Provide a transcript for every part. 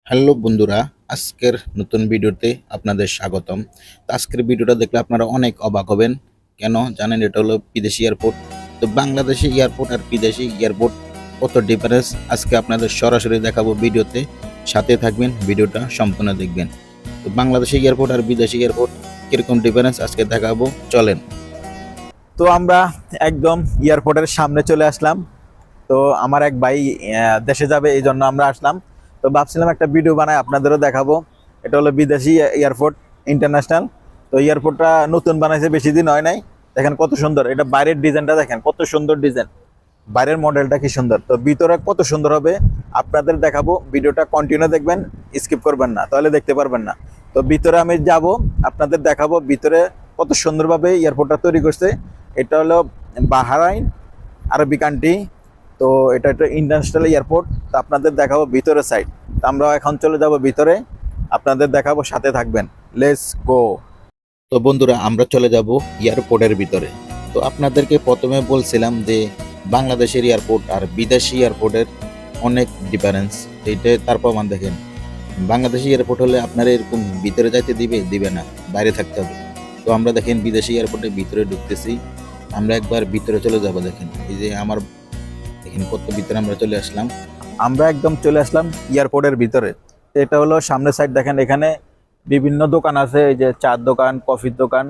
Hello বন্ধুরা, আজকের নতুন ভিডিওতে আপনাদের স্বাগতম। তো আজকের ভিডিওটা দেখলে আপনারা অনেক অবাক হবেন। কেন জানেন? এটা হলো বিদেশি এয়ারপোর্ট। তো বাংলাদেশি এয়ারপোর্ট আর বিদেশি এয়ারপোর্ট কত ডিফারেন্স আজকে আপনাদের সরাসরি দেখাবো ভিডিওতে। সাথে থাকবেন, ভিডিওটা সম্পূর্ণ দেখবেন। তো বাংলাদেশি এয়ারপোর্ট আর বিদেশি এয়ারপোর্ট কিরকম ডিফারেন্স আজকে দেখাবো, চলেন। তো আমরা একদম এয়ারপোর্টের সামনে চলে আসলাম। তো আমার এক ভাই দেশে যাবে, এই জন্য আমরা আসলাম। তো ভাবছিলাম একটা ভিডিও বানাই আপনাদেরও দেখাবো। এটা হলো বিদেশি এয়ারপোর্ট, ইন্টারন্যাশনাল। তো এয়ারপোর্টটা নতুন বানাইছে, বেশি দিন হয় নাই। দেখেন কত সুন্দর, এটা বাইরের ডিজাইনটা দেখেন কত সুন্দর ডিজাইন, বাইরের মডেলটা কি সুন্দর। তো ভিতরে কত সুন্দর হবে আপনাদের দেখাবো। ভিডিওটা কন্টিনিউ দেখবেন, স্কিপ করবেন না, তাহলে দেখতে পারবেন না। তো ভিতরে আমি যাব, আপনাদের দেখাবো ভিতরে কত সুন্দরভাবে এয়ারপোর্টটা তৈরি করছে। এটা হলো বাহরাইন আরবি কান্ট্রি। তো এটা একটা ইন্টারন্যাশনাল এয়ারপোর্ট। তো আপনাদের দেখাবো ভিতরের সাইড। তো আমরা এখন চলে যাব ভিতরে, আপনাদের দেখাবো, সাথে থাকবেন। Let's go. তো বন্ধুরা, আমরা চলে যাব এয়ারপোর্টের ভিতরে। তো আপনাদেরকে প্রথমে বলছিলাম যে বাংলাদেশের এয়ারপোর্ট আর বিদেশি এয়ারপোর্টের অনেক ডিফারেন্স। এইটা তার প্রমাণ দেখেন। বাংলাদেশি এয়ারপোর্ট হলে আপনারা এরকম ভিতরে যাইতে দিবে না, বাইরে থাকতে হবে। তো আমরা দেখেন বিদেশি এয়ারপোর্টের ভিতরে ঢুকতেছি। আমরা একবার ভিতরে চলে যাব। দেখেন এই যে আমার, দেখেন কত ভিতরে আমরা চলে আসলাম। আমরা একদম চলে আসলাম এয়ারপোর্টের ভিতরে। এটা হলো সামনের সাইড, দেখেন এখানে বিভিন্ন দোকান আছে, এই যে চার দোকান, কফির দোকান,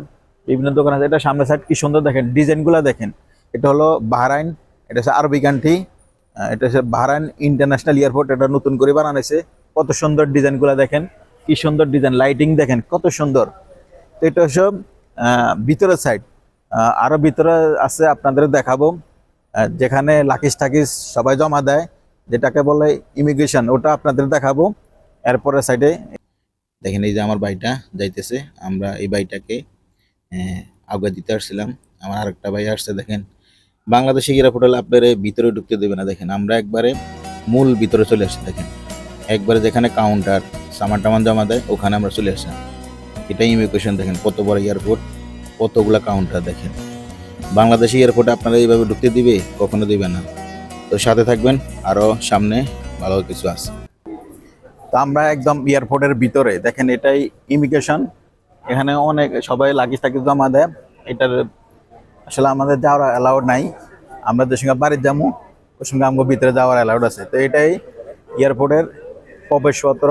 বিভিন্ন দোকান আছে। এটা সামনের সাইড কি সুন্দর দেখেন, ডিজাইনগুলো দেখেন। এটা হলো বাহরাইন, এটা হচ্ছে আরবি কান্ট্রি। এটা হচ্ছে বাহরাইন ইন্টারন্যাশনাল এয়ারপোর্ট। এটা নতুন করে বানানো হয়েছে। কত সুন্দর ডিজাইনগুলো দেখেন, কি সুন্দর ডিজাইন, লাইটিং দেখেন কত সুন্দর। তো এটা হচ্ছে ভিতরের সাইড। আরো ভিতরে আছে, আপনাদের দেখাবো। যেখানে লাকিস টাকিস সবাই জমা দেয়, যেটাকে বলে ইমিগ্রেশন, ওটা আপনাদের দেখাবো এরপরের সাইডে। দেখেন এই যে আমার ভাইটা যাইতেছে। আমরা এই ভাইটাকে আগে দিতে আসছিলাম। আমার আরেকটা ভাই আসছে। দেখেন বাংলাদেশে এয়ারপোর্ট হলে আপনার ভিতরে ঢুকতে দেবে না। দেখেন আমরা একবারে মূল ভিতরে চলে আসছি। দেখেন একবারে যেখানে কাউন্টার সামান টামান জমা দেয় ওখানে আমরা চলে আসলাম। এটা ইমিগ্রেশন। দেখেন কত বড় এয়ারপোর্ট, কতগুলা কাউন্টার। দেখেন বাংলাদেশি এয়ারপোর্টে আপনারা এইভাবে ঢুকতে দিবে? কখনো দিবে না। তো সাথে থাকবেন, আরো সামনে ভালো কিছু আছে। তো আমরা একদম এয়ারপোর্টের ভিতরে, দেখেন এটাই ইমিগ্রেশন। এখানে অনেক সবাই লাগেজ টাকিজ জমা দেয়। এটার আসলে আমাদের যাওয়ার অ্যালাউড নাই। আমরা যে সঙ্গে বাড়ির যাবো ওর সঙ্গে আমাকে ভিতরে যাওয়ার অ্যালাউড আছে। তো এটাই এয়ারপোর্টের প্রবেশপত্র।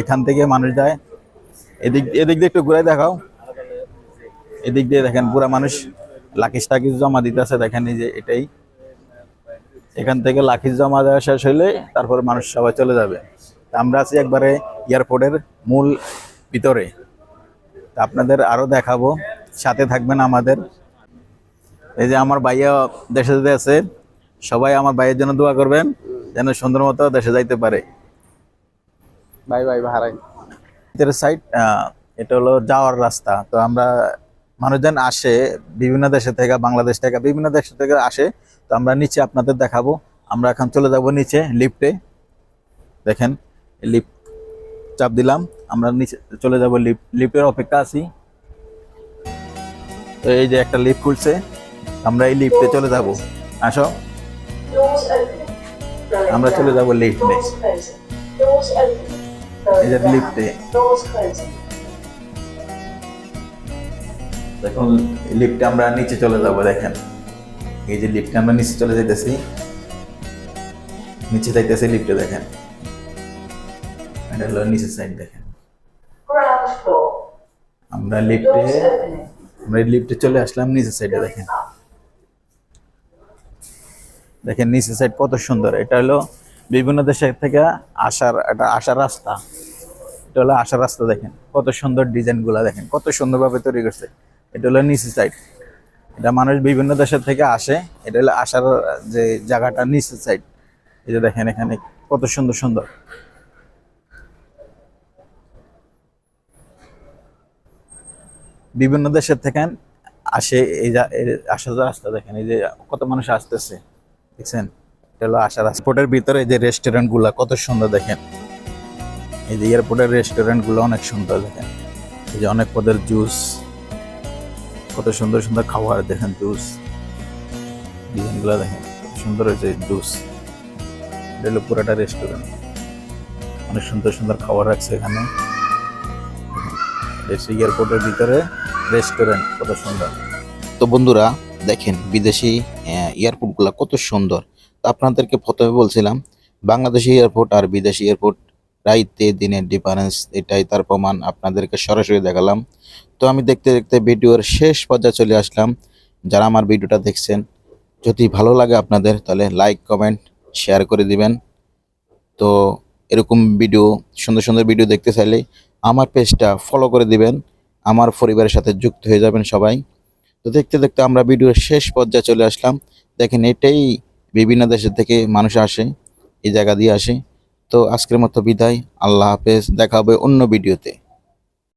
এখান থেকে মানুষ যায়। এদিক এদিক দিয়ে একটু ঘুরাই দেখাও। এদিক দিয়ে দেখেন পুরা মানুষ লাকিজ টাকিজ জমা দিতেছে। দেখেন এই যে এটাই, এখান থেকে লাকিজ জমা দেওয়া শেষ হইলে তারপর মানুষ সবাই চলে যাবে। আমরা আছি একবারে এয়ারপোর্টের মূল ভিতরে। আপনাদের আরো দেখাবো, সাথে থাকবেন আমাদের। এই যে আমার ভাইয়া দেশে যেতে আছে, সবাই আমার ভাইয়ের জন্য দোয়া করবেন যেন সুন্দর মতো দেশে যাইতে পারে। বাই বাই ভাড়াই। ভিতরের সাইড, এটা হলো যাওয়ার রাস্তা। তো আমরা মানুষজন আসে বিভিন্ন দেশে থেকে, বাংলাদেশ থেকে, বিভিন্ন দেশ থেকে আসে। তো আমরা নিচে আপনাদের দেখাবো। আমরা এখন চলে যাব নিচে লিফটে। দেখেন লিফট চাপ দিলাম, আমরা নিচে চলে যাব। লিফটের অপেক্ষা আছি। তো এই যে একটা লিফট খুলছে, আমরা এই লিফটে চলে যাব। আসো, আমরা চলে যাব লিফটে। এই যে লিফটে, দেখুন লিফটে আমরা নিচে চলে যাব। দেখেন এই যে লিফটে আমরা নিচে চলে যাইতেছি, নিচে যাইতেছি লিফটে। দেখেন এটা হলো নিচের সাইড। দেখেন আমরা লিফটে চলে আসলাম নিচের সাইডে। দেখেন দেখেন নিচের সাইড কত সুন্দর। এটা হলো বিভিন্ন দেশের থেকে আসার রাস্তা। এটা হলো আসার রাস্তা। দেখেন কত সুন্দর ডিজাইন গুলা, দেখেন কত সুন্দরভাবে তৈরি করছে। এটা হলো নিচের সাইড। এটা মানুষ বিভিন্ন দেশের থেকে আসে। এটা হলো আসার যে জায়গাটা, নিচের সাইড। এই যে দেখেন এখানে কত সুন্দর সুন্দর বিভিন্ন দেশের থেকে আসে। আসার রাস্তা দেখেন, এই যে কত মানুষ আসতেছে, দেখছেন? এটা হলো আসার রাস্তা। এয়ারপোর্টের ভিতরে এই যে রেস্টুরেন্ট গুলা কত সুন্দর। দেখেন এই যে এয়ারপোর্টের রেস্টুরেন্ট গুলো অনেক সুন্দর। দেখেন এই যে অনেক পদের জুস, কত সুন্দর সুন্দর খাবার। দেখেন জুস ডিজাইন গুলা দেখেন কত সুন্দর হয়েছে জুস। এটা হলো পুরাটা রেস্টুরেন্ট। অনেক সুন্দর সুন্দর খাবার রাখছে এখানে। দেশি এয়ারপোর্টের ভিতরে রেস্টুরেন্ট কত সুন্দর। তো বন্ধুরা দেখেন বিদেশি এয়ারপোর্টগুলো কত সুন্দর। তো আপনাদেরকে প্রথমে বলছিলাম বাংলাদেশি এয়ারপোর্ট আর বিদেশি এয়ারপোর্ট রাইতে দিনের ডিফারেন্স, এটাই তার প্রমাণ আপনাদেরকে সরাসরি দেখালাম। তো আমি দেখতে দেখতে ভিডিওর শেষ পর্যায়ে চলে আসলাম। যারা আমার ভিডিওটা দেখছেন, যদি ভালো লাগে আপনাদের তাহলে লাইক কমেন্ট শেয়ার করে দিবেন। তো এরকম ভিডিও, সুন্দর সুন্দর ভিডিও দেখতে চাইলে আমার পেজটা ফলো করে দিবেন, আমার পরিবারের সাথে যুক্ত হয়ে যাবেন সবাই। তো দেখতে দেখতে আমরা ভিডিওর শেষ পর্যায়ে চলে আসলাম। দেখেন এটাই বিভিন্ন দেশের থেকে মানুষ আসে, এই জায়গা দিয়ে আসে। তো আজকের মতো বিদায়, আল্লাহ হাফেজ, দেখা হবে অন্য ভিডিওতে।